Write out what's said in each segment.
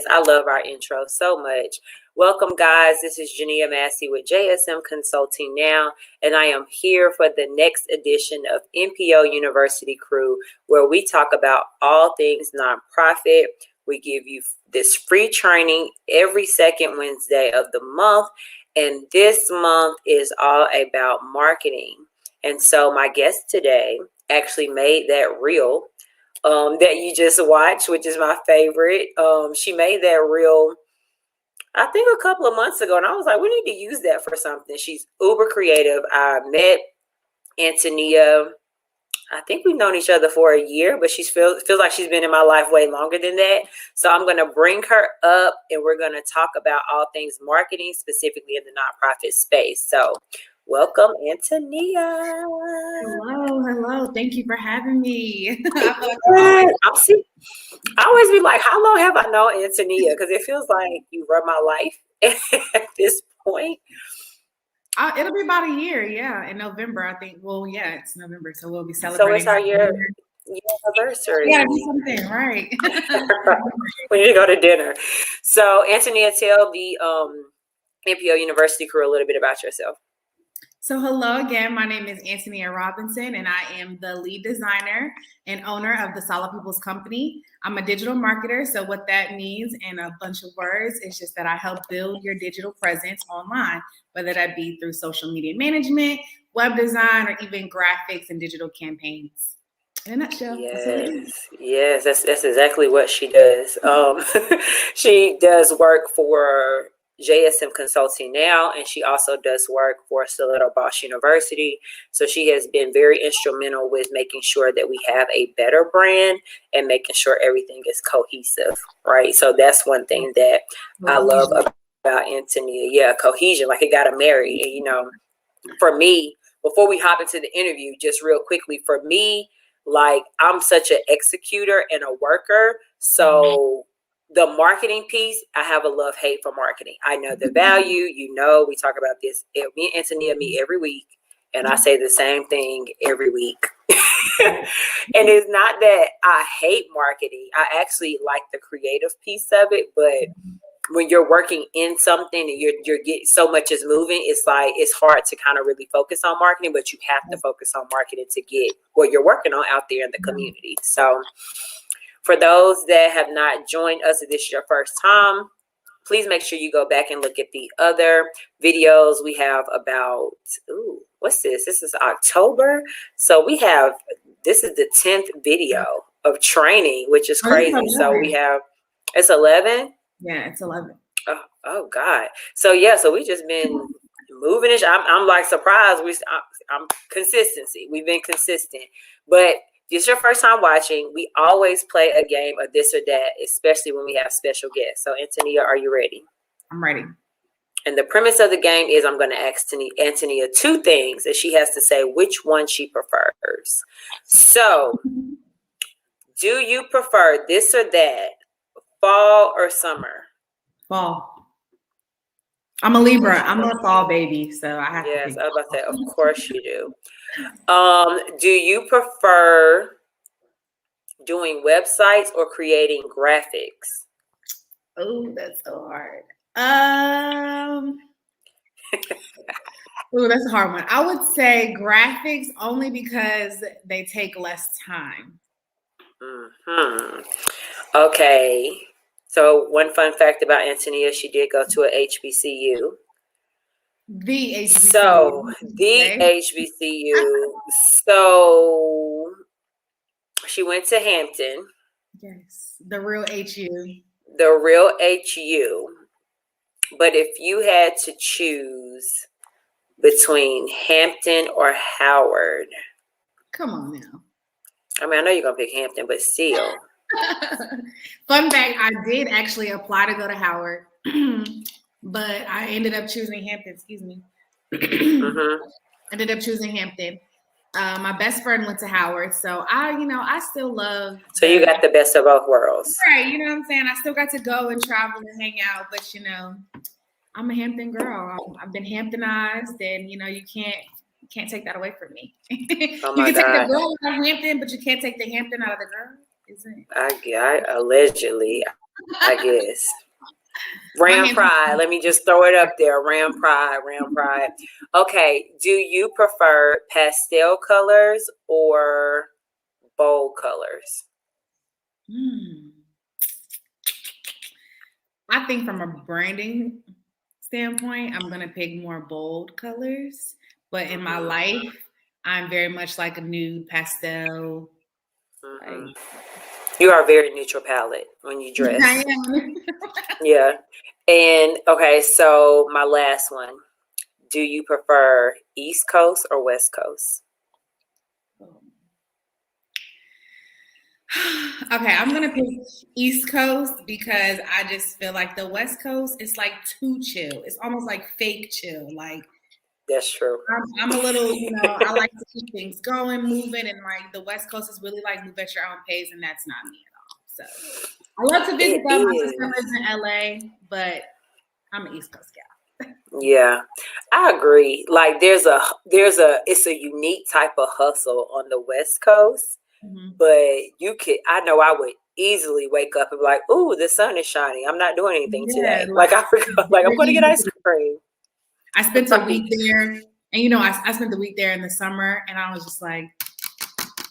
I love our intro so much. Welcome, guys. This is Jania Massey with JSM Consulting Now, and I am here for the next edition of NPO University Crew, where we talk about all things nonprofit. We give you this free training every second Wednesday of the month, and this month is all about marketing. And so my guest today actually made that reel that you just watched, which is my favorite. She made that reel, I think, a couple of months ago, and I was like, we need to use that for something. She's uber creative. I met Antonia. I think we've known each other for a year, but she feels like she's been in my life way longer than that. So I'm going to bring her up, and we're going to talk about all things marketing, specifically in the nonprofit space. So welcome, Antonia. Hello. Thank you for having me. I always be like, how long have I known Antonia? Because it feels like you run my life at this point. It'll be about a year, in November, I think. Well, it's November, so we'll be celebrating. So it's our year anniversary. Yeah, do something, right. We need to go to dinner. So, Antonia, tell the NPO University crew a little bit about yourself. So hello again, my name is Antonia Robinson, and I am the lead designer and owner of the Solid People's Company. I'm a digital marketer, so what that means in a bunch of words is just that I help build your digital presence online, whether that be through social media management, web design, or even graphics and digital campaigns. In a nutshell. Yes, that's exactly what she does. She does work for JSM Consulting Now, and she also does work for Stiletto Bosch University. So she has been very instrumental with making sure that we have a better brand and making sure everything is cohesive, right? So that's one thing that I love about Antonia. Yeah, cohesion, like it got to marry. And, you know, for me, before we hop into the interview, just real quickly, for me, like I'm such an executor and a worker. So the marketing piece, I have a love-hate for marketing. I know the value, we talk about this. Me and Antonia meet every week, and I say the same thing every week. And it's not that I hate marketing. I actually like the creative piece of it, but when you're working in something and you're getting so much is moving, it's like it's hard to kind of really focus on marketing, but you have to focus on marketing to get what you're working on out there in the community. So for those that have not joined us, if this is your first time, please make sure you go back and look at the other videos we have about, what's this? This is October. So this is the 10th video of training, which is crazy. So we have, it's 11? Yeah, it's 11. Oh God. So we just been moving it. I'm like surprised. I'm consistency. We've been consistent, but if it's your first time watching, we always play a game of this or that, especially when we have special guests. So, Antonia, are you ready? I'm ready. And the premise of the game is I'm going to ask Antonia two things, and she has to say which one she prefers. So, do you prefer this or that, fall or summer? Fall. I'm a Libra. I'm a fall baby, so I have to. Yes, I was about to say, of course you do. Do you prefer doing websites or creating graphics? Oh, that's so hard. That's a hard one. I would say graphics only because they take less time. Okay. So one fun fact about Antonia, she did go to a HBCU. The HBCU. So HBCU. So she went to Hampton. Yes, the real HU. The real HU. But if you had to choose between Hampton or Howard. Come on now. I mean, I know you're going to pick Hampton, but still. Fun fact, I did actually apply to go to Howard, but I ended up choosing Hampton. Excuse me. Ended up choosing Hampton. My best friend went to Howard, so I still love. So you got the best of both worlds, right? You know what I'm saying? I still got to go and travel and hang out, but I'm a Hampton girl. I've been Hamptonized, and you can't take that away from me. Oh you my can take God. the girl out of Hampton, but you can't take the Hampton out of the girl. I allegedly. I guess. Ram pride. Let me just throw it up there. Ram pride. Okay. Do you prefer pastel colors or bold colors? I think from a branding standpoint, I'm going to pick more bold colors. But in my life, I'm very much like a nude pastel. You are a very neutral palette when you dress. I am. Yeah. And okay, so my last one. Do you prefer East Coast or West Coast? Okay, I'm gonna pick East Coast because I just feel like the West Coast is like too chill. It's almost like fake chill. Like that's true. I'm a little, I like to keep things going, moving, and like the West Coast is really like move at your own pace, and that's not me at all. So I love to visit them. My sister lives in LA, but I'm an East Coast gal. Yeah, I agree. Like it's a unique type of hustle on the West Coast. But I know I would easily wake up and be like, "Ooh, the sun is shining. I'm not doing anything today." Like I'm going to get ice cream. I spent a week there, and I spent the week there in the summer, and I was just like,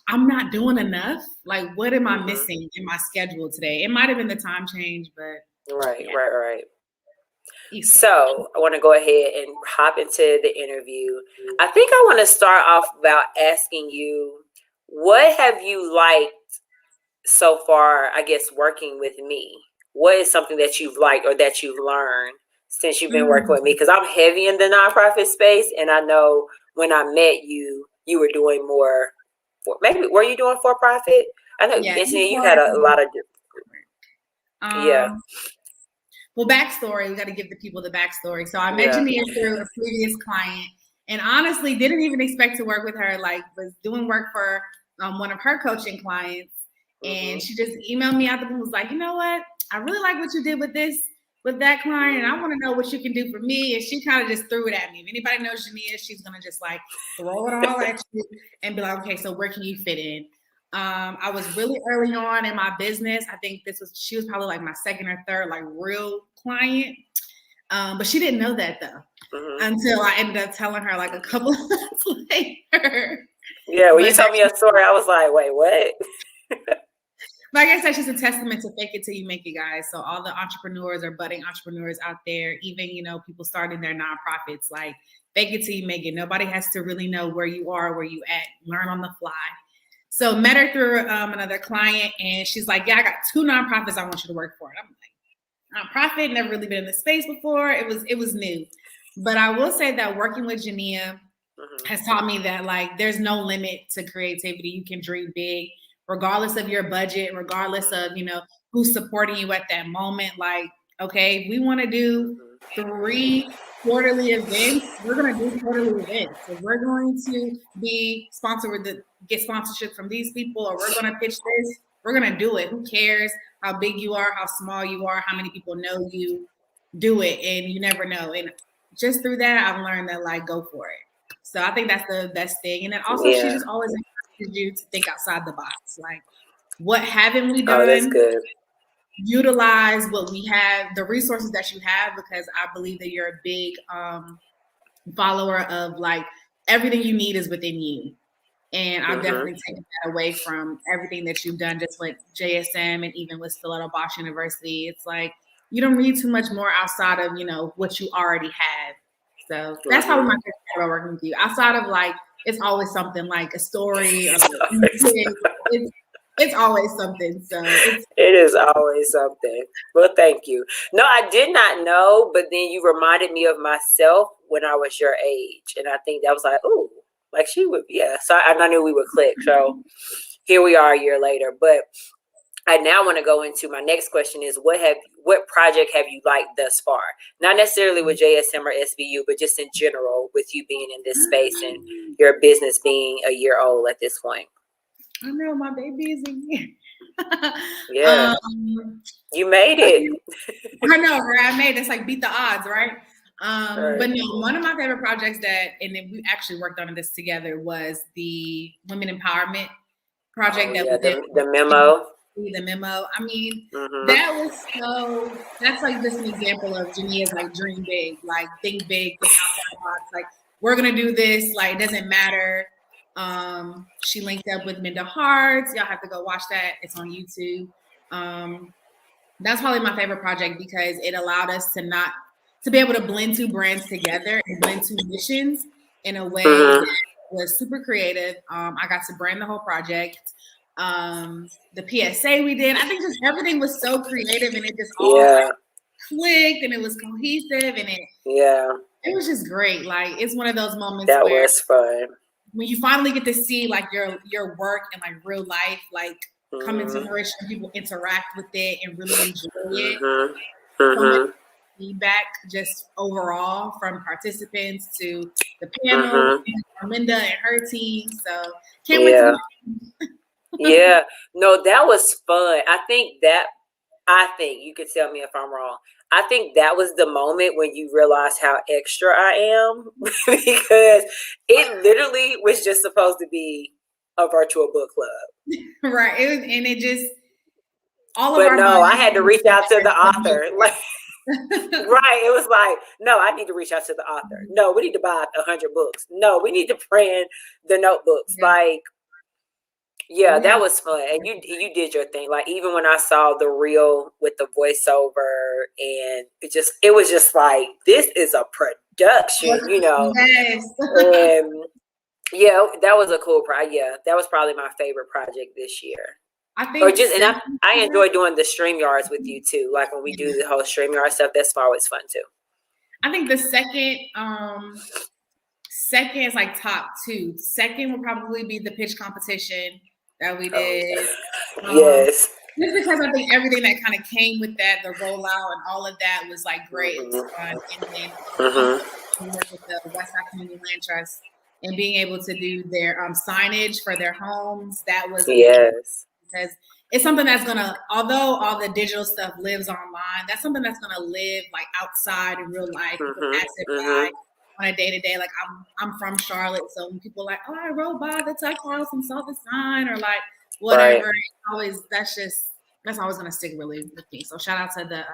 I'm not doing enough. Like, what am I missing in my schedule today? It might have been the time change, but right. So I want to go ahead and hop into the interview. I think I want to start off about asking you, what have you liked so far, I guess, working with me? What is something that you've liked or that you've learned since you've been working with me? Because I'm heavy in the nonprofit space, and I know when I met you, you were doing more. Maybe were you doing for profit? I know, Antonia, you had a lot of different. Well, backstory, we got to give the people the backstory. So I met Jania through a previous client, and honestly didn't even expect to work with her. Like, was doing work for one of her coaching clients, and she just emailed me out the blue, was like, you know what? I really like what you did with that client, and I want to know what you can do for me. And she kind of just threw it at me. If anybody knows Jania, she's gonna just like throw it all at you and be like, okay, so where can you fit in? I was really early on in my business. I think she was probably like my second or third like real client. But she didn't know that though until I ended up telling her like a couple of months later. Yeah, when you told me a story, I was like, wait, what? Like I said, she's a testament to fake it till you make it, guys. So all the entrepreneurs or budding entrepreneurs out there, even, people starting their nonprofits, like fake it till you make it. Nobody has to really know where you are, where you at, learn on the fly. So met her through another client, and she's like, yeah, I got 2 nonprofits I want you to work for. And I'm like, nonprofit, never really been in the space before. It was new. But I will say that working with Jania has taught me that like there's no limit to creativity. You can dream big, regardless of your budget, regardless of, who's supporting you at that moment. Like, okay, we want to do 3 quarterly events. We're going to do quarterly events. So we're going to be sponsored get sponsorship from these people, or we're going to pitch this. We're going to do it. Who cares how big you are, how small you are, how many people know you? Do it, and you never know. And just through that, I've learned that like go for it. So I think that's the best thing. And then also she just always encourages you to think outside the box. Like, what haven't we done? Oh, that's good. Utilize what we have, the resources that you have, because I believe that you're a big follower of like everything you need is within you. And I've definitely taken that away from everything that you've done just with JSM and even with Stiletto Bosch University. It's like you don't need too much more outside of, what you already have. So that's probably my favorite part about working with you. Outside of like, it's always something like a story. Or it's always something. So it is always something. Well, thank you. No, I did not know, but then you reminded me of myself when I was your age. And I think that was like, ooh, like she would, So I knew we would click. So here we are a year later. But I now want to go into my next question is what project have you liked thus far? Not necessarily with JSM or SBU, but just in general with you being in this space and your business being a year old at this point. I know my baby is a year. Yeah. You made it. I know, right? I made it. It's like beat the odds, right? But no, one of my favorite projects and then we actually worked on this together was the women empowerment project we did. The memo. see the memo. I mean, Mm-hmm. that's like just an example of Jania's like dream big, like think big, think outside the box. Like, we're going to do this. Like, it doesn't matter. She linked up with Minda Hearts. Y'all have to go watch that. It's on YouTube. That's probably my favorite project because it allowed us to be able to blend two brands together and blend two missions in a way that was super creative. I got to brand the whole project. The PSA we did, I think just everything was so creative and it just all like clicked and it was cohesive and it was just great. Like, it's one of those moments that where was fun. When you finally get to see like your work in like real life, like come into fruition, people interact with it and really enjoy it. So much feedback just overall from participants to the panel, Arminda and her team. So can't wait to yeah. No, that was fun. I think you could tell me if I'm wrong. I think that was the moment when you realize how extra I am because it literally was just supposed to be a virtual book club. Right. It just all of our I had to reach out to the author. Like, right. It was like, no, I need to reach out to the author. No, we need to buy 100 books. No, we need to print the notebooks. Like, that was fun. And you did your thing. Like, even when I saw the reel with the voiceover and it was just like, this is a production, you know. Yes. And that was a cool project. Yeah, that was probably my favorite project this year. I enjoy doing the StreamYards with you too. Like when we do the whole StreamYard stuff, that's always fun too. I think the second is like top two. Second would probably be the pitch competition that we did. Yes. Just because I think everything that kind of came with that, the rollout and all of that was like great. It was fun. And then we worked with the Westside Community Land Trust and being able to do their signage for their homes. That was because it's something that's gonna, although all the digital stuff lives online, that's something that's gonna live like outside in real life. On a day-to-day, like I'm from Charlotte, so when people are like, oh, I rode by the Tuck House and saw the sign, or like whatever, that's always gonna stick really with me. So shout out to the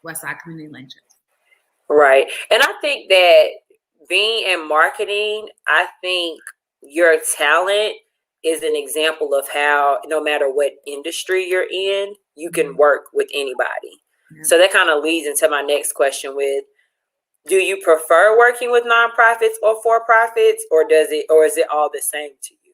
Westside Community Land Trust. Right, and I think that being in marketing, I think your talent is an example of how no matter what industry you're in, you can work with anybody. So that kind of leads into my next question with, do you prefer working with nonprofits or for-profits, or is it all the same to you?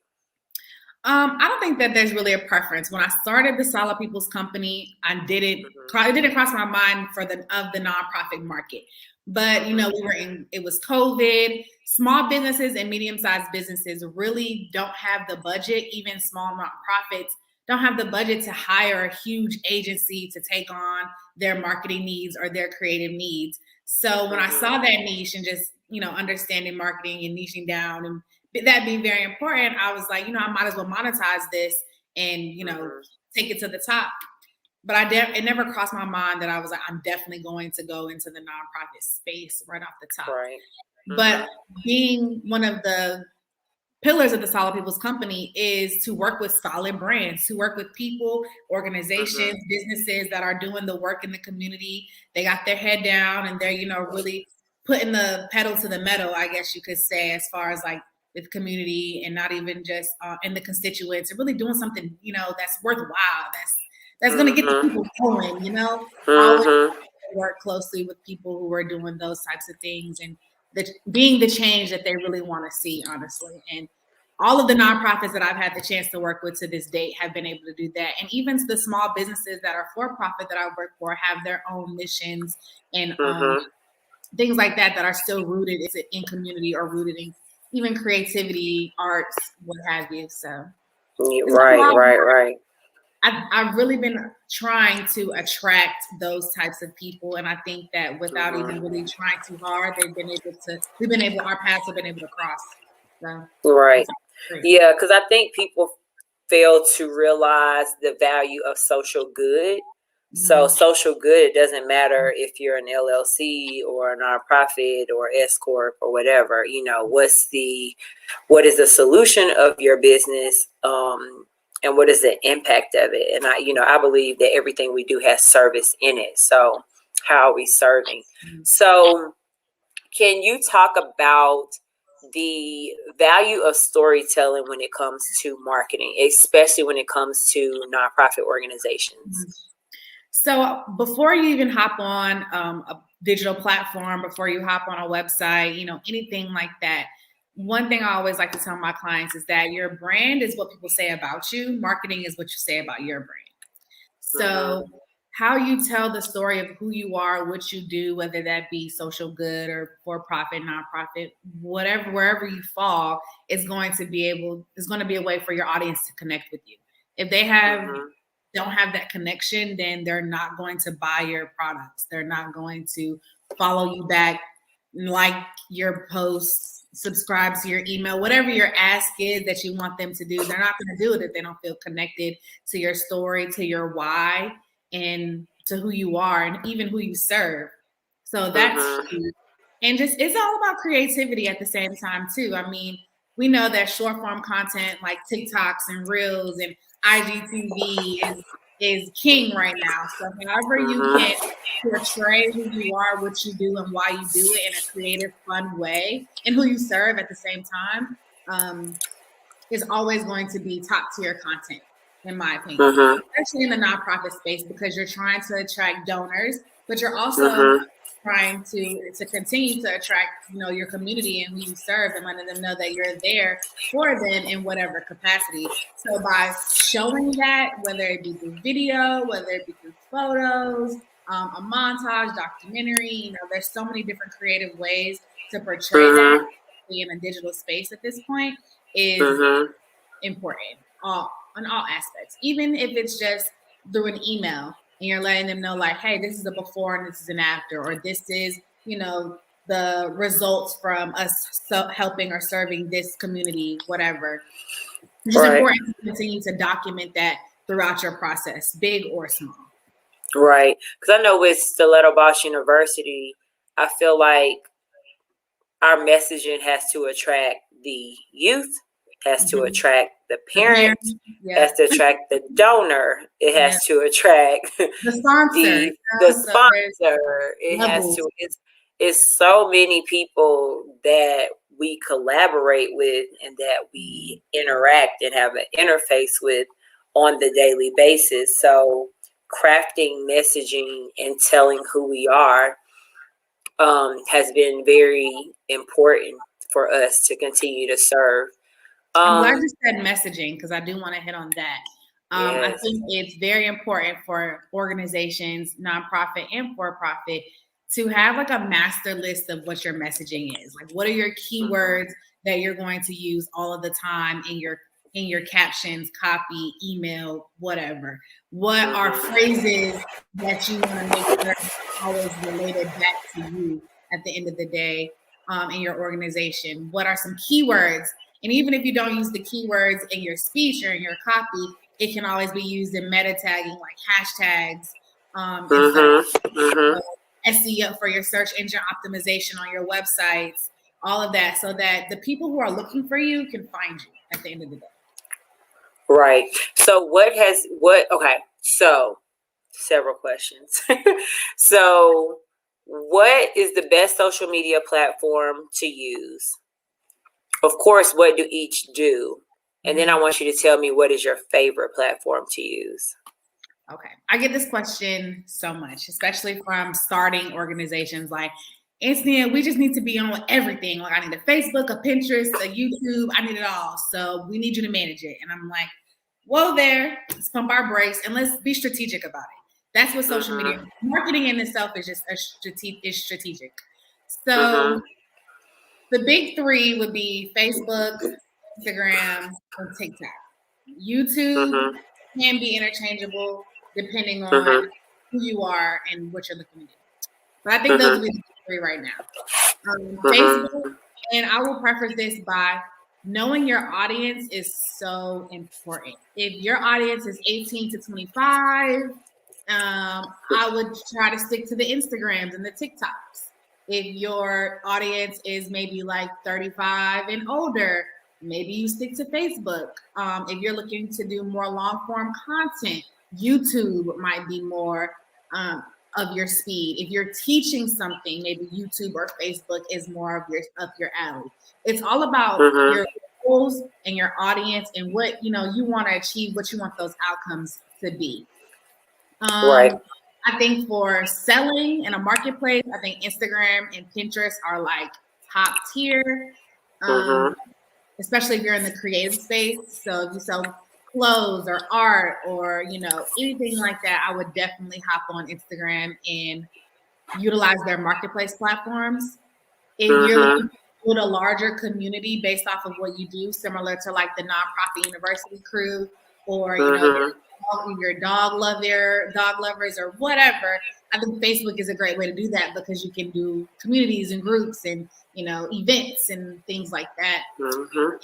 I don't think that there's really a preference. When I started the Solid People's Company, it didn't cross my mind of the nonprofit market. But it was COVID. Small businesses and medium-sized businesses really don't have the budget. Even small nonprofits don't have the budget to hire a huge agency to take on their marketing needs or their creative needs. So when I saw that niche and just, understanding marketing and niching down and that being very important, I was like, I might as well monetize this and, take it to the top. But it never crossed my mind that I was like, I'm definitely going to go into the nonprofit space right off the top. Right. But being one of the pillars of the Solid People's Company is to work with solid brands, to work with people, organizations, businesses that are doing the work in the community. They got their head down and they're, really putting the pedal to the metal, I guess you could say, as far as like with community and not even just in the constituents, and really doing something, that's worthwhile. That's going to get the people going, Always work closely with people who are doing those types of things and being the change that they really want to see, honestly. And all of the nonprofits that I've had the chance to work with to this date have been able to do that. And even the small businesses that are for-profit that I work for have their own missions and things like that are still rooted in community or rooted in even creativity, arts, what have you. So right. I've really been trying to attract those types of people, and I think that without even really trying too hard, our paths have been able to cross. So, right. Yeah, because I think people fail to realize the value of social good. So social good, it doesn't matter if you're an LLC or a nonprofit or S Corp or whatever, what is the solution of your business? and what is the impact of it. And I believe that everything we do has service in it. So how are we serving? So can you talk about the value of storytelling when it comes to marketing, especially when it comes to nonprofit organizations? So before you even hop on a digital platform, before you hop on a website, anything like that, one thing I always like to tell my clients is that your brand is what people say about you. Marketing is what you say about your brand. So how you tell the story of who you are, what you do, whether that be social good or for-profit, nonprofit, whatever, wherever you fall, is going to be a way for your audience to connect with you. If they don't have that connection, then they're not going to buy your products. They're not going to follow you back, like your posts, subscribe to your email, whatever your ask is that you want them to do. They're not going to do it if they don't feel connected to your story, to your why, and to who you are, and even who you serve. So that's huge. And it's all about creativity at the same time too. I mean, we know that short form content like TikToks and Reels and IGTV is king right now. So however you can portray who you are, what you do, and why you do it in a creative, fun way, and who you serve at the same time, is always going to be top tier content, in my opinion, especially in the nonprofit space, because you're trying to attract donors, but you're also trying to continue to attract, your community and who you serve, and letting them know that you're there for them in whatever capacity. So by showing that, whether it be through video, whether it be through photos, a montage, documentary, there's so many different creative ways to portray that in a digital space at this point is important on all aspects, even if it's just through an email and you're letting them know like, hey, this is a before and this is an after, or this is, the results from us helping or serving this community, whatever. It's just important to continue to document that throughout your process, big or small. Right. Because I know with Stiletto Bosch University, I feel like our messaging has to attract the youth, has to attract the parents, has to attract the donor, it has to attract the sponsor. The sponsor. It has to. It's so many people that we collaborate with and that we interact and have an interface with on the daily basis. So crafting messaging and telling who we are has been very important for us to continue to serve. I'm glad you said messaging, because I do want to hit on that. I think it's very important for organizations, nonprofit and for-profit, to have like a master list of what your messaging is. Like, what are your keywords that you're going to use all of the time in your captions, copy, email, whatever? What are phrases that you want to make sure are always related back to you at the end of the day in your organization? What are some keywords? And even if you don't use the keywords in your speech or in your copy, it can always be used in meta tagging, like hashtags, SEO for your search engine optimization on your websites, all of that, so that the people who are looking for you can find you at the end of the day. Right. So so several questions. So what is the best social media platform to use? Of course, what do each do? And then I want you to tell me, what is your favorite platform to use? Okay. I get this question so much, especially from starting organizations like, Antonia, we just need to be on everything. Like, I need a Facebook, a Pinterest, a YouTube. I need it all. So we need you to manage it. And I'm like, whoa there, let's pump our brakes and let's be strategic about it. That's what social media marketing in itself is just strategic. So the big three would be Facebook, Instagram, and TikTok. YouTube can be interchangeable depending on who you are and what you're looking to do. But I think those would be the three right now. Facebook, and I will preface this by knowing your audience is so important. If your audience is 18 to 25, I would try to stick to the Instagrams and the TikToks. If your audience is maybe like 35 and older, maybe you stick to Facebook. If you're looking to do more long form content, YouTube might be more of your speed. If you're teaching something, maybe YouTube or Facebook is more of your alley. It's all about your goals and your audience and what you want to achieve, what you want those outcomes to be. Right. I think for selling in a marketplace, I think Instagram and Pinterest are like top tier. Especially if you're in the creative space. So if you sell clothes or art or anything like that, I would definitely hop on Instagram and utilize their marketplace platforms. If you're looking to build a larger community based off of what you do, similar to like the nonprofit university crew, or your dog lovers or whatever, I think Facebook is a great way to do that because you can do communities and groups and events and things like that.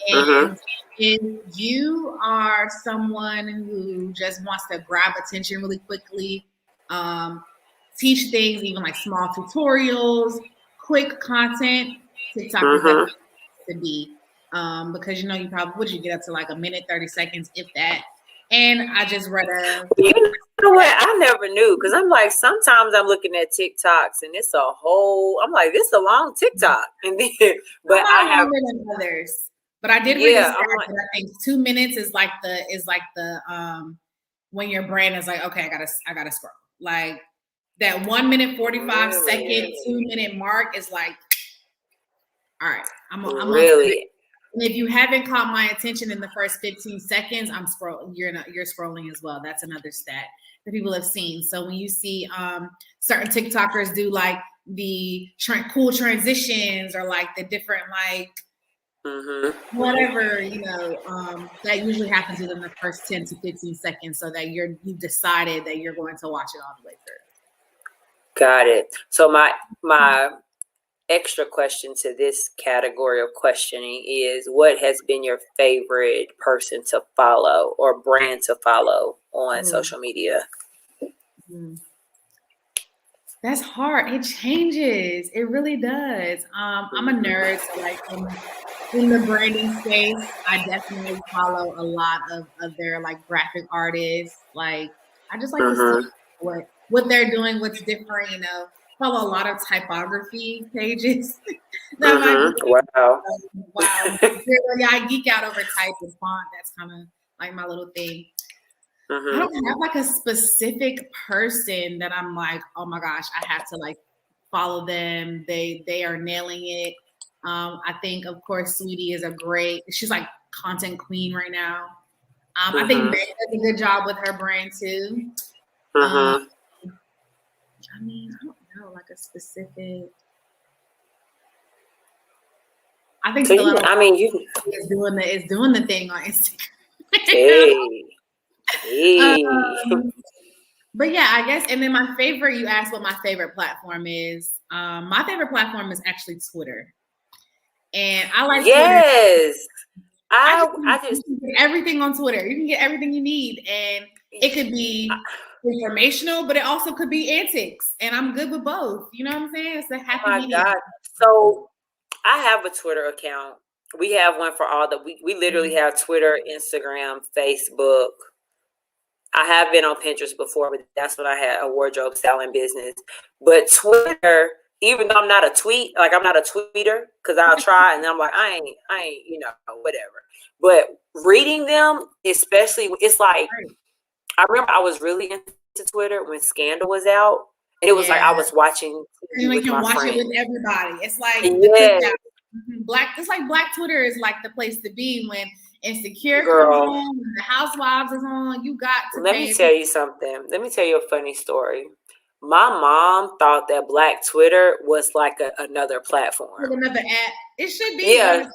And if you are someone who just wants to grab attention really quickly, teach things, even like small tutorials, quick content, TikTok is definitely to be because you probably would you get up to like a minute 30 seconds if that. And I just read you know what, I never knew, because I'm like, sometimes I'm looking at TikToks and it's a whole, I'm like, this is a long TikTok, and then but I have longer than others. But I did read this that I think 2 minutes is like the when your brain is like, okay, I gotta scroll. Like that 1 minute 45 second 2 minute mark is like, all right, I'm really. And if you haven't caught my attention in the first 15 seconds, I'm scrolling. You're scrolling as well. That's another stat that people have seen. So when you see certain TikTokers do like the cool transitions or like the different like whatever, that usually happens within the first 10 to 15 seconds, so that you've decided that you're going to watch it all the way through. Got it. So my extra question to this category of questioning is, what has been your favorite person to follow or brand to follow on social media? That's hard. It changes. It really does. I'm a nerd, so like in the branding space, I definitely follow a lot of their like graphic artists. Like I just like to see what they're doing, what's different, follow a lot of typography pages. Wow. Wow. Yeah, I geek out over type and font. That's kind of like my little thing. I don't have like a specific person that I'm like, oh my gosh, I have to like follow them. They are nailing it. I think, of course, Sweetie is she's like content queen right now. I think Meg does a good job with her brand too. I mean, I don't know, like a specific. I think you is doing the thing on Instagram. But yeah, I guess. And then my favorite, you asked what my favorite platform is. My favorite platform is actually Twitter. And I like Twitter. I just get everything on Twitter. You can get everything you need, and it could be informational, but it also could be antics. And I'm good with both. You know what I'm saying? It's a happy medium. God. So I have a Twitter account. We have one for all we literally have Twitter, Instagram, Facebook. I have been on Pinterest before, but that's when I had a wardrobe styling business. But Twitter, even though I'm not a tweeter, because I'll try and then I'm like, I ain't, whatever. But reading them, especially, it's like, I remember I was really into Twitter when Scandal was out. And it was like I was watching TV with my friends. It with everybody. It's like it's like Black Twitter is like the place to be when Insecure comes on, when the Housewives is on. You got to. Let me tell you something. Let me tell you a funny story. My mom thought that Black Twitter was like another platform, another app. It should be. Yeah,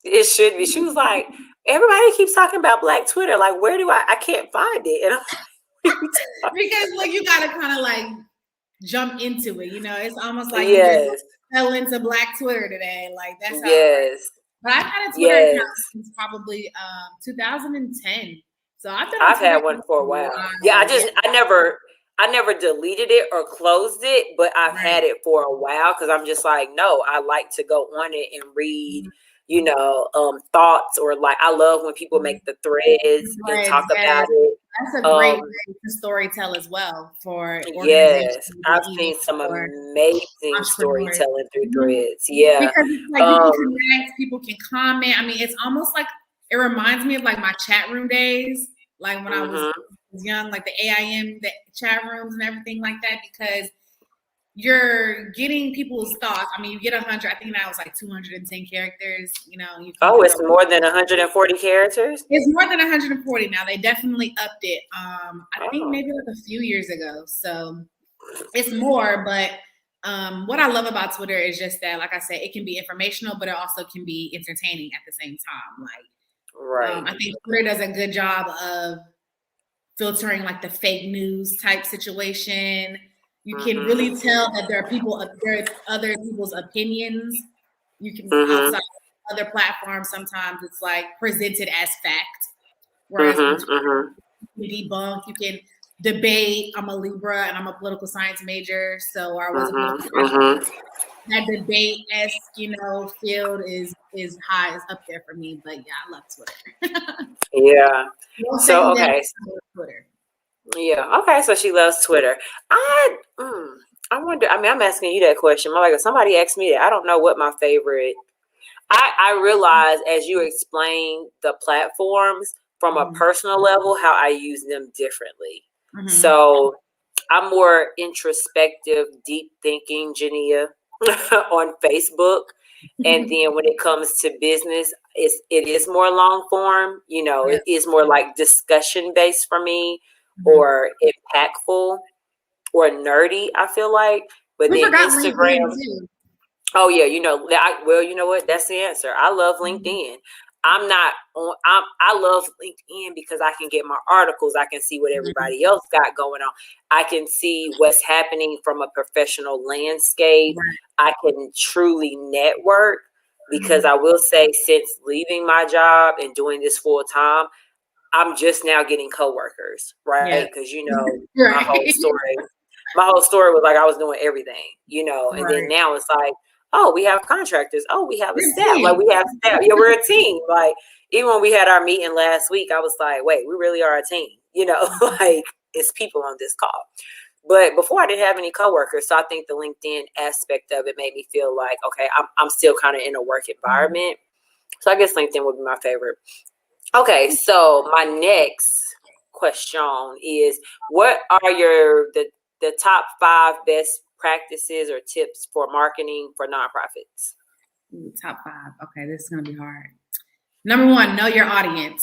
it should be. She was like, everybody keeps talking about Black Twitter. Like, where do I can't find it? And because like you gotta kind of like jump into it, it's almost like you just fell into Black Twitter today. Like that's how but I've had a Twitter account since probably 2010. So I've had one for a while. Yeah, I never deleted it or closed it, but I've had it for a while because I'm just like, no, I like to go on it and read thoughts, or like, I love when people make the threads and talk about it. That's a great way to storytell as well for organizations. Yes, I've seen some amazing storytelling through threads. Yeah. Because it's like people can react, people can comment. I mean, it's almost like, it reminds me of like my chat room days, like when I was young, like the AIM, the chat rooms and everything like that, because you're getting people's thoughts. I mean, you get 100, I think now it's like 210 characters, you can it's more than 140 characters? It's more than 140 now. They definitely upped it. I think maybe like a few years ago. So it's more, but what I love about Twitter is just that, like I said, it can be informational, but it also can be entertaining at the same time. Like, I think Twitter does a good job of filtering like the fake news type situation. You can really tell that there's other people's opinions. You can outside other platforms, sometimes it's like presented as fact, whereas you can debunk, you can debate. I'm a Libra and I'm a political science major, so I was a political that debate-esque, field is high, is up there for me. But yeah, I love Twitter. Yeah. So okay. Twitter. Yeah. Okay. So she loves Twitter. I wonder. I mean, I'm asking you that question. I'm like, if somebody asked me that, I don't know what my favorite. I realize as you explain the platforms from a personal level, how I use them differently. So I'm more introspective, deep thinking, Jania, on Facebook. And then when it comes to business, it is more long form. It is more like discussion based for me, or impactful, or nerdy, I feel like. But then Instagram. Oh yeah, you know what? That's the answer. I love LinkedIn. I love LinkedIn because I can get my articles. I can see what everybody else got going on. I can see what's happening from a professional landscape. I can truly network, because I will say, since leaving my job and doing this full time, I'm just now getting coworkers, right? Because my whole story was like I was doing everything, and then now it's like, oh, we have contractors. Oh, we have a staff. Like, we have staff. Yeah, we're a team. Like, even when we had our meeting last week, I was like, wait, we really are a team. Like, it's people on this call. But before, I didn't have any coworkers. So I think the LinkedIn aspect of it made me feel like, okay, I'm still kind of in a work environment. So I guess LinkedIn would be my favorite. Okay, so my next question is, what are the top 5 best practices or tips for marketing for nonprofits? Top 5. Okay, this is going to be hard. Number 1, know your audience.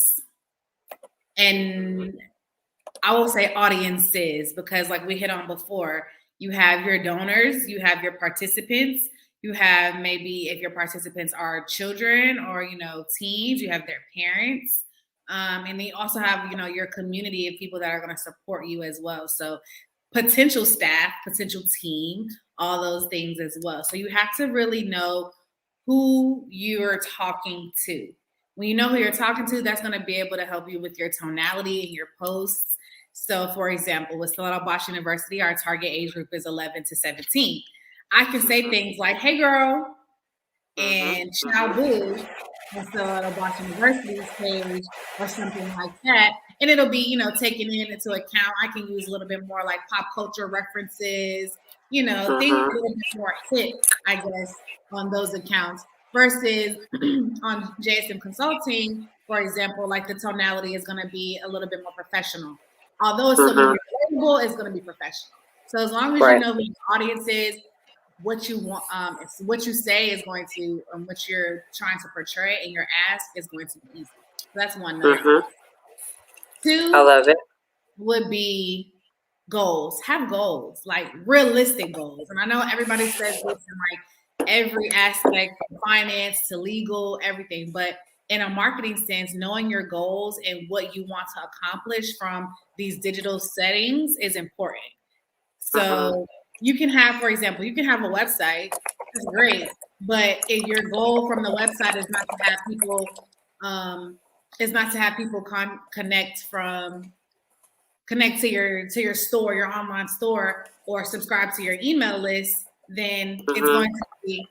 And I will say audiences, because like we hit on before, you have your donors, you have your participants, you have maybe, if your participants are children or, teens, you have their parents. And then you also have, your community of people that are going to support you as well. So potential staff, potential team, all those things as well. So you have to really know who you're talking to. When you know who you're talking to, that's going to be able to help you with your tonality and your posts. So for example, with Bosch University, our target age group is 11 to 17. I can say things like, hey girl, and ciao boo, on Bosch University's page or something like that. And it'll be, taken into account. I can use a little bit more like pop culture references, things a little bit more hip, I guess, on those accounts. Versus on JSM Consulting, for example, like the tonality is going to be a little bit more professional. Although it's still going to be relatable, it's going to be professional. So as long as you know who your audience is, what you want, what you say is going to, what you're trying to portray, and your ask is going to be easy. So that's 1. 2, I love it. Would be goals. Have goals, like realistic goals. And I know everybody says this in like every aspect, from finance to legal, everything. But in a marketing sense, knowing your goals and what you want to accomplish from these digital settings is important. So you can have, for example, you can have a website. That's great. But if your goal from the website is not to have people, connect to your store, your online store, or subscribe to your email list, then it's going to be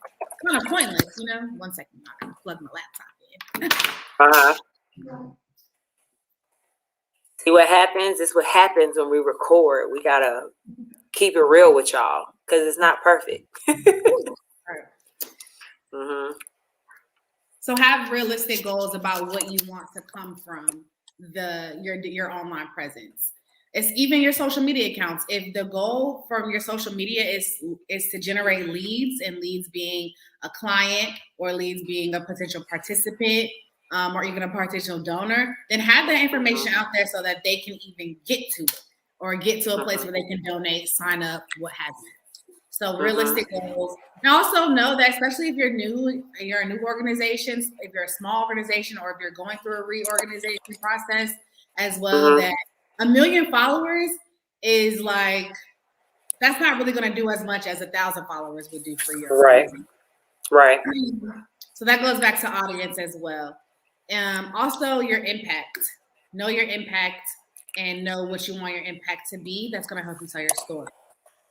kind of pointless. 1 second. plug my laptop in. See what happens? This is what happens when we record. We gotta keep it real with y'all because it's not perfect. So have realistic goals about what you want to come from your online presence. It's even your social media accounts. If the goal from your social media is to generate leads, and leads being a client or leads being a potential participant, or even a potential donor, then have that information out there so that they can even get to it or get to a place where they can donate, sign up, what have you. So realistic goals. And also know that, especially if you're a new organization, if you're a small organization, or if you're going through a reorganization process as well, that 1 million followers is like, that's not really going to do as much as 1,000 followers would do for your organization. Right. So that goes back to audience as well. Also your impact. Know your impact and know what you want your impact to be. That's going to help you tell your story.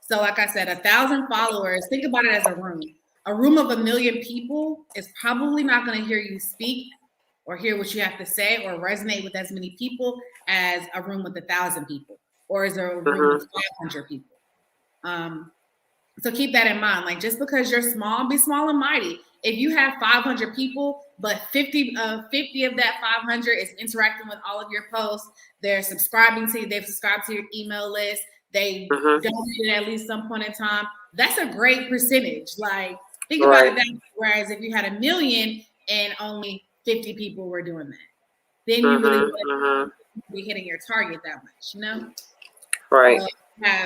So like I said, 1,000 followers, think about it as a room. A room of 1 million people is probably not going to hear you speak or hear what you have to say or resonate with as many people as a room with 1,000 people or as a room with 500 people. So keep that in mind. Like, just because you're small, be small and mighty. If you have 500 people, but 50 of that 500 is interacting with all of your posts, they've subscribed to your email list, they donated at least some point in time, that's a great percentage. Like, think about it that way. Whereas if you had 1 million and only 50 people were doing that, then you really wouldn't be hitting your target that much, you know? Right. So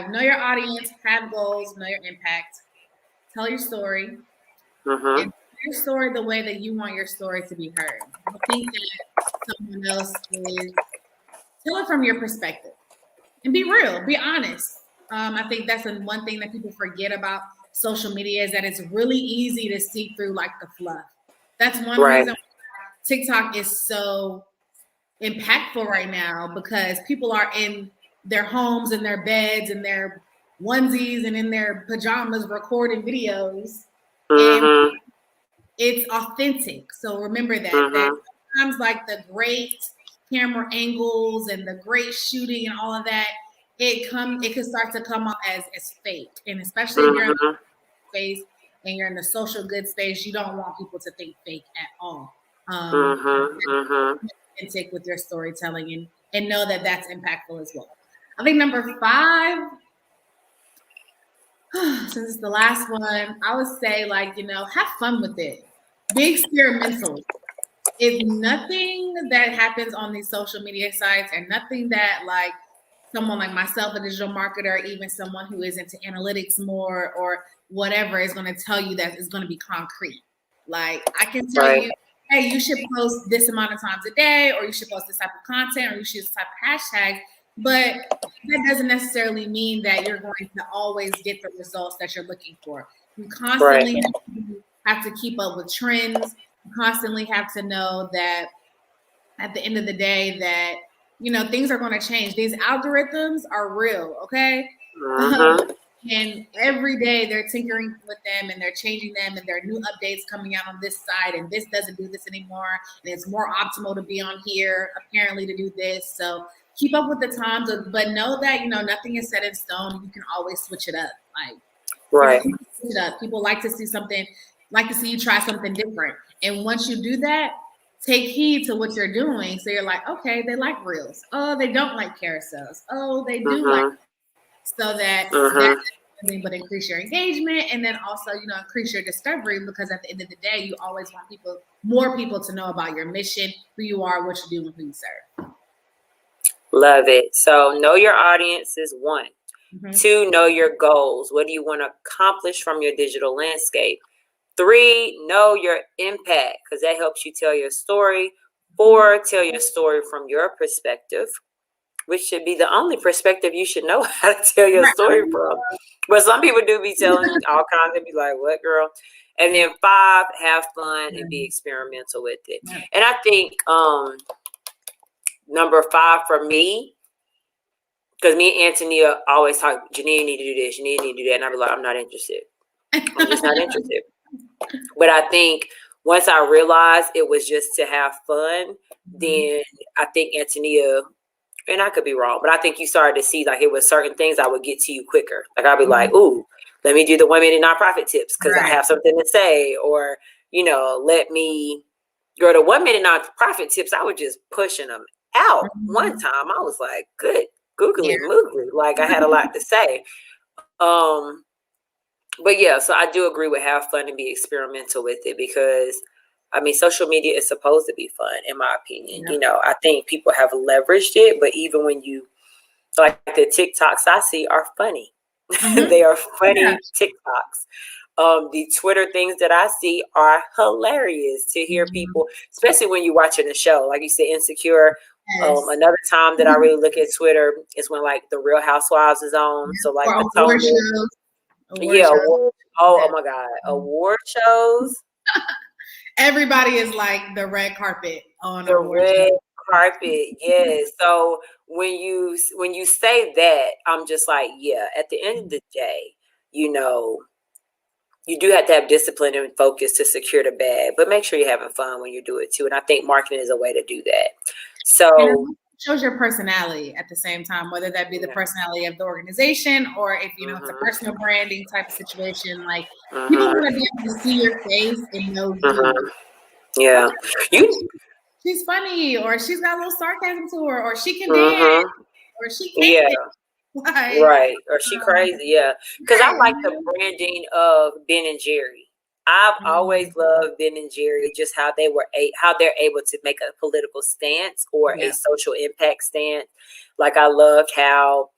know your audience, have goals, know your impact, tell your story, and tell your story the way that you want your story to be heard. I think that someone else is, tell it from your perspective and be real, be honest. I think that's one thing that people forget about social media, is that it's really easy to see through like the fluff. That's one reason why TikTok is so impactful right now, because people are in their homes, in their beds, in their onesies, and in their pajamas recording videos, and it's authentic. So remember that sometimes, like, the great camera angles and the great shooting and all of that, it can start to come off as fake. And especially if you're in the space and you're in the social good space, you don't want people to think fake at all. Authentic with your storytelling, and know that that's impactful as well. I think number 5, since it's the last one, I would say, like, have fun with it. Be experimental. If nothing that happens on these social media sites, and nothing that, like, someone like myself, a digital marketer, even someone who is into analytics more or whatever, is going to tell you that is going to be concrete. Like, I can tell you, hey, you should post this amount of times a day, or you should post this type of content, or you should use this type of hashtag. But that doesn't necessarily mean that you're going to always get the results that you're looking for. You constantly have to keep up with trends. You constantly have to know that at the end of the day that, things are going to change. These algorithms are real, okay? And every day they're tinkering with them, and they're changing them, and there are new updates coming out on this side, and this doesn't do this anymore, and it's more optimal to be on here, apparently, to do this. So keep up with the times, but know that, nothing is set in stone. You can always switch it up. Like, switch it up. People like to see you try something different. And once you do that, take heed to what you're doing. So you're like, okay, they like reels. Oh, they don't like carousels. Oh, they do like. So that's nothing but increase your engagement, and then also, increase your discovery, because at the end of the day, you always want more people to know about your mission, who you are, what you do, and who you serve. Love it. So know your audience is 1. 2, know your goals. What do you want to accomplish from your digital landscape? 3, know your impact, because that helps you tell your story. 4, tell your story from your perspective, which should be the only perspective you should know how to tell your story from. But some people do be telling all kinds, and be like, what, girl? And then 5, have fun and be experimental with it. And I think number 5 for me, because me and Antonia always talk, Janine, you need to do this, you need to do that. And I'll be like, I'm not interested. I'm just not interested. But I think once I realized it was just to have fun, then I think Antonia, and I could be wrong, but I think you started to see like it was certain things I would get to you quicker. Like I'd be like, ooh, let me do the women in nonprofit tips because I have something to say, or let me go to 1 minute nonprofit tips. I was just pushing them out. One time I was like, good googly moogly, like I had a lot to say. But yeah, so I do agree with have fun and be experimental with it because I mean, social media is supposed to be fun, in my opinion. I think people have leveraged it, but even when you like the TikToks I see are funny. They are funny TikToks. The Twitter things that I see are hilarious to hear people, especially when you're watching a show. Like you said, Insecure. Another time that I really look at Twitter is when like the Real Housewives is on. So like the award shows. Oh my God. Award shows. Everybody is like the red carpet on the red carpet. Yes. So when you say that, I'm just like, yeah, at the end of the day, you do have to have discipline and focus to secure the bag, but make sure you're having fun when you do it too. And I think marketing is a way to do that. So it shows your personality at the same time, whether that be the personality of the organization or if it's a personal branding type of situation. Like people want to be able to see your face and know you. Yeah, she's funny, or she's got a little sarcasm to her, or she can dance, or she can't. Like, right, or she crazy, yeah. Because I like the branding of Ben and Jerry. I've always loved Ben and Jerry, just how they're able to make a political stance or a social impact stance. Like I loved how,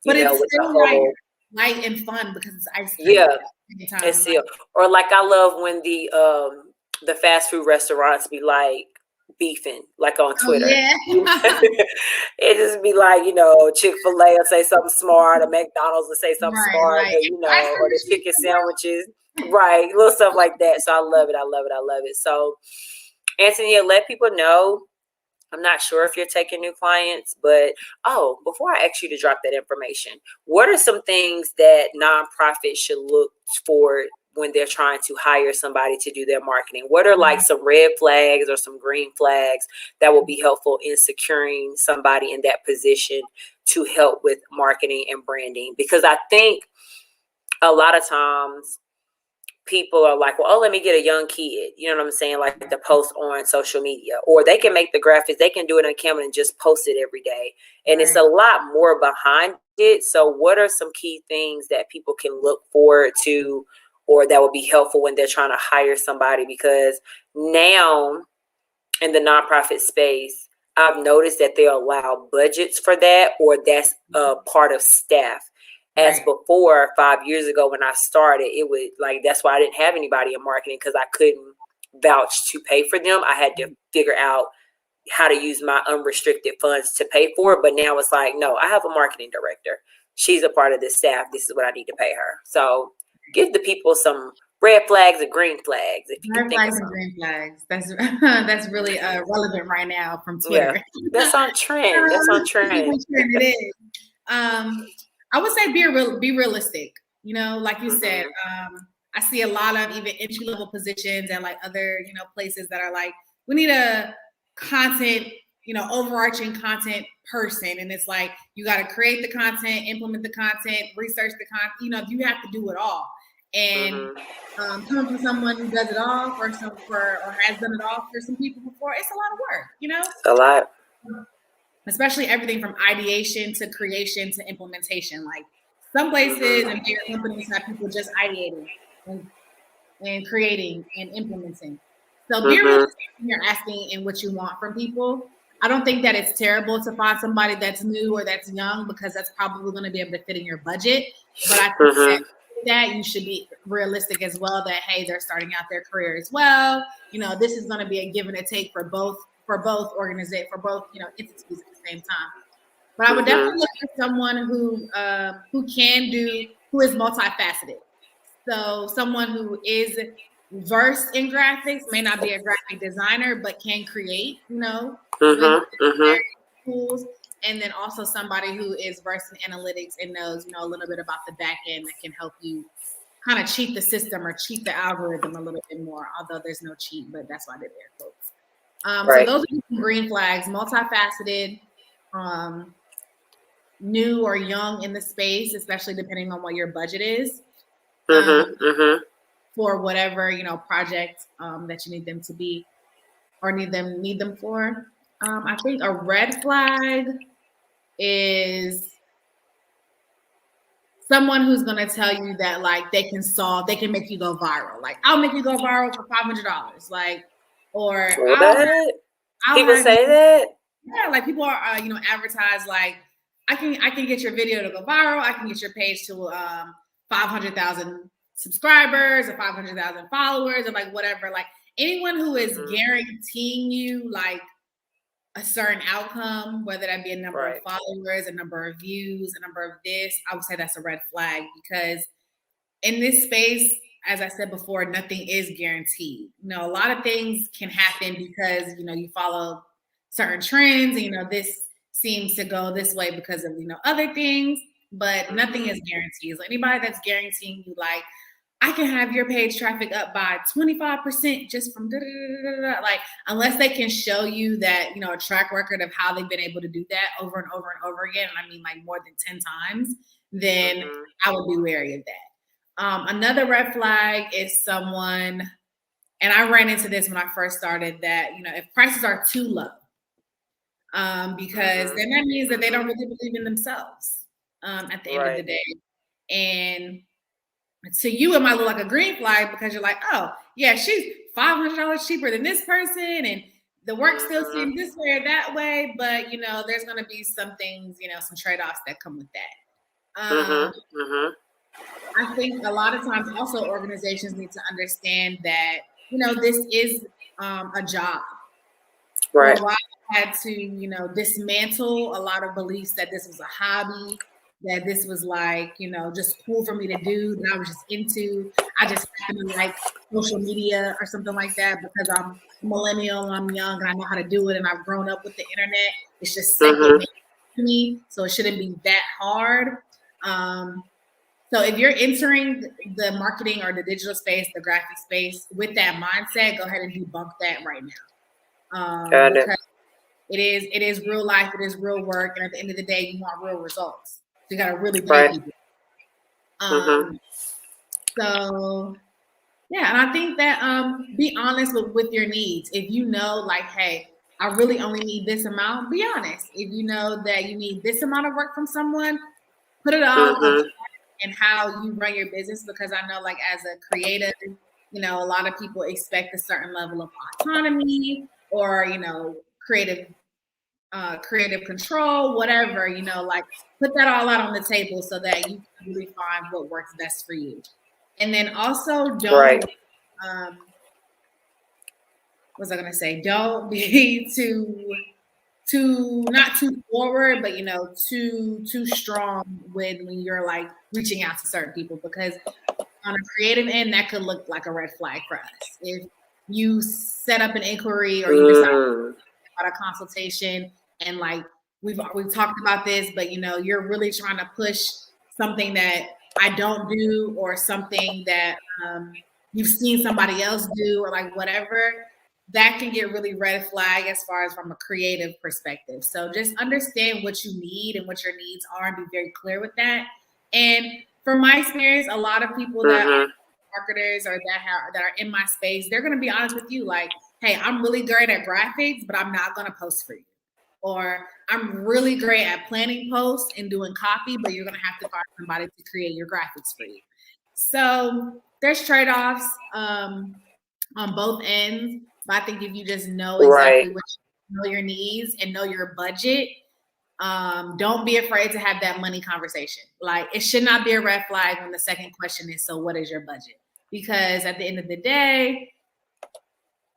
it's with still the whole light and fun because it's ice cream. Yeah, it's still, or like I love when the fast food restaurants be like beefing, like on Twitter. It just be like, Chick-fil-A will say something smart, or McDonald's will say something smart, or the chicken sandwiches, right? Little stuff like that. So I love it. I love it. I love it. So, Antonia, let people know. I'm not sure if you're taking new clients, but before I ask you to drop that information, what are some things that nonprofits should look for when they're trying to hire somebody to do their marketing? What are like some red flags or some green flags that will be helpful in securing somebody in that position to help with marketing and branding? Because I think a lot of times people are like, well, let me get a young kid. You know what I'm saying? Like the post on social media, or they can make the graphics. They can do it on Canva and just post it every day. And it's a lot more behind it. So what are some key things that people can look forward to, or that would be helpful when they're trying to hire somebody? Because now in the nonprofit space, I've noticed that they allow budgets for that, or that's a part of staff. As before, 5 years ago when I started, it was like, that's why I didn't have anybody in marketing, because I couldn't vouch to pay for them. I had to figure out how to use my unrestricted funds to pay for it. But now it's like, no, I have a marketing director. She's a part of the staff. This is what I need to pay her. So give the people some red flags and green flags. If you can think of some. Green flags. That's really relevant right now from Twitter. Yeah, that's on trend. That's on trend. It is. I would say be realistic. Like you said, I see a lot of even entry level positions and like other places that are like, we need a content, overarching content person, and it's like you got to create the content, implement the content, research the content. You have to do it all. And coming from someone who does it all or has done it all for some people before, it's a lot of work. It's a lot. Especially everything from ideation to creation to implementation. Like some places and bigger companies have people just ideating and creating and implementing. So be realistic when you're asking and what you want from people. I don't think that it's terrible to find somebody that's new or that's young, because that's probably going to be able to fit in your budget. But I think that you should be realistic as well, that, hey, they're starting out their career as well. This is going to be a give and a take for both organizations, for both, entities at the same time. But I would definitely look for someone who is multifaceted. So someone who is versed in graphics, may not be a graphic designer, but can create, tools. And then also somebody who is versed in analytics and knows, a little bit about the back end that can help you kind of cheat the system or cheat the algorithm a little bit more, although there's no cheat, but that's why I did air quotes. So those are some green flags, multifaceted, new or young in the space, especially depending on what your budget is for whatever, project that you need them to be or need them for. I think a red flag is someone who's going to tell you that like they can make you go viral. Like, I'll make you go viral for $500. Like, or people say that. Yeah, like people are advertise like I can get your video to go viral. I can get your page to 500,000 subscribers or 500,000 followers or like whatever. Like anyone who is guaranteeing you like a certain outcome, whether that be a number of followers, a number of views, a number of this, I would say that's a red flag, because in this space, as I said before, nothing is guaranteed. A lot of things can happen because, you follow certain trends, and, this seems to go this way because of, other things, but nothing is guaranteed. So anybody that's guaranteeing you like, I can have your page traffic up by 25% just from like, unless they can show you that, a track record of how they've been able to do that over and over and over again, I mean like more than 10 times, then I would be wary of that. Another red flag is someone, and I ran into this when I first started, that, if prices are too low, because then that means that they don't really believe in themselves at the end of the day. And to you, it might look like a green flag because you're like, oh, yeah, she's $500 cheaper than this person, and the work still seems this way or that way. But, there's going to be some things, some trade-offs that come with that. I think a lot of times also organizations need to understand that, this is a job. Right. For a while, I had to, dismantle a lot of beliefs that this was a hobby, that this was like, just cool for me to do, that I was just into. I just happen to like social media or something like that because I'm a millennial, I'm young, and I know how to do it, and I've grown up with the internet. It's just second to me, so it shouldn't be that hard. So if you're entering the marketing or the digital space, the graphic space with that mindset, go ahead and debunk that right now. Because it is real life, it is real work, and at the end of the day, you want real results. So you got to really pay people. So yeah, and I think that be honest with your needs. If you know, like, hey, I really only need this amount, be honest. If you know that you need this amount of work from someone, put it all in how you run your business, because I know, like, as a creative, a lot of people expect a certain level of autonomy or, creative control, whatever, like put that all out on the table so that you can really find what works best for you. And then also don't, what was I going to say? Don't be too not too forward, but too strong when you're like reaching out to certain people, because on a creative end, that could look like a red flag for us. If you set up an inquiry or you decide about a consultation and like we've talked about this, but you're really trying to push something that I don't do, or something that you've seen somebody else do, or like whatever, that can get really red flag as far as from a creative perspective. So just understand what you need and what your needs are and be very clear with that. And from my experience, a lot of people that are marketers or that are in my space, they're going to be honest with you, like, hey, I'm really great at graphics, but I'm not going to post for you. Or I'm really great at planning posts and doing copy, but you're going to have to find somebody to create your graphics for you. So there's trade-offs on both ends. But I think if you just know exactly what you know your needs and know your budget, don't be afraid to have that money conversation. Like, it should not be a red flag when the second question is, so what is your budget? Because at the end of the day,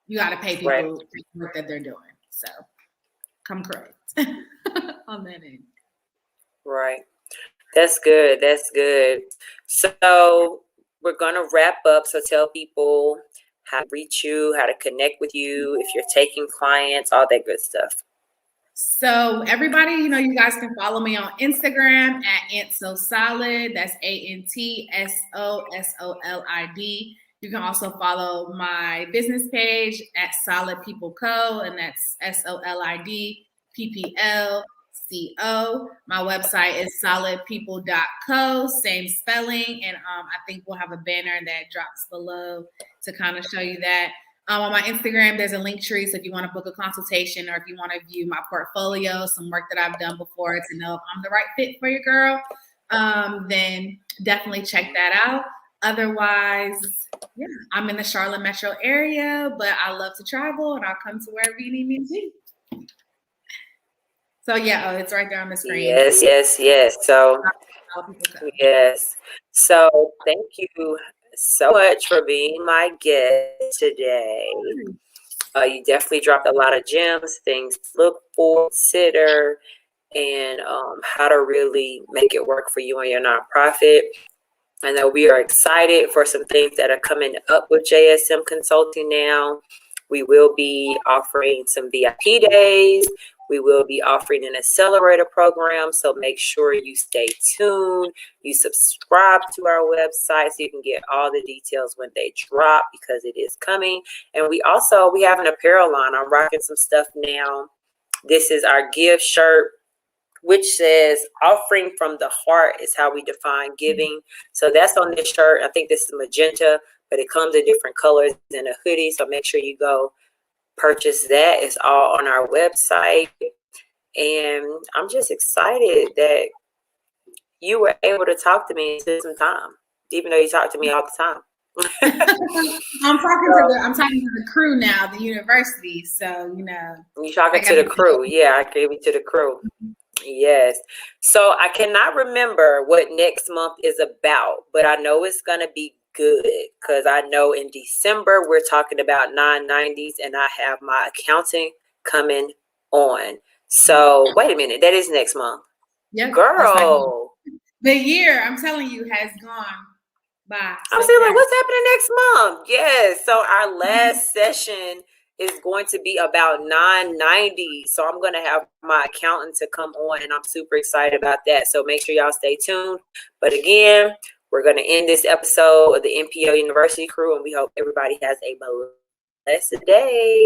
you got to pay people for the work that they're doing. So come correct on that end. Right. That's good. That's good. So we're going to wrap up. So tell people how to reach you, how to connect with you, if you're taking clients, all that good stuff. So everybody, you guys can follow me on Instagram at AntSoSolid. That's AntSoSolid. You can also follow my business page at Solid People Co. And that's SolidPPLCO. My website is solidpeople.co, same spelling. And I think we'll have a banner that drops below to kind of show you that. On my Instagram, there's a link tree. So if you want to book a consultation or if you want to view my portfolio, some work that I've done before to know if I'm the right fit for your girl, then definitely check that out. Otherwise, yeah, I'm in the Charlotte metro area, but I love to travel and I'll come to wherever you need me to be. So yeah, it's right there on the screen. Yes. So yes. So thank you so much for being my guest today. You definitely dropped a lot of gems, things to look for, consider, and how to really make it work for you and your nonprofit. I know we are excited for some things that are coming up with JSM Consulting now. We will be offering some VIP days. We will be offering an accelerator program. So make sure you stay tuned. You subscribe to our website so you can get all the details when they drop, because it is coming. And we have an apparel line. I'm rocking some stuff now. This is our Give shirt, which says offering from the heart is how we define giving. So that's on this shirt. I think this is magenta, but it comes in different colors in a hoodie. So make sure you go purchase that. It's all on our website. And I'm just excited that you were able to talk to me in some time, even though you talk to me all the time. I'm talking to the crew now, the university. So, You're talking to the crew. Yeah, I gave it to the crew. Yes. So I cannot remember what next month is about, but I know it's going to be good, because I know in December we're talking about 990s and I have my accounting coming on. So wait a minute, that is next month. Yeah, girl. The year, I'm telling you, has gone by. I'm saying, like, what's happening next month? Yes. So our last session is going to be about 990. So I'm going to have my accountant to come on, and I'm super excited about that. So make sure y'all stay tuned. But again, we're going to end this episode of the NPO University crew, and we hope everybody has a blessed day.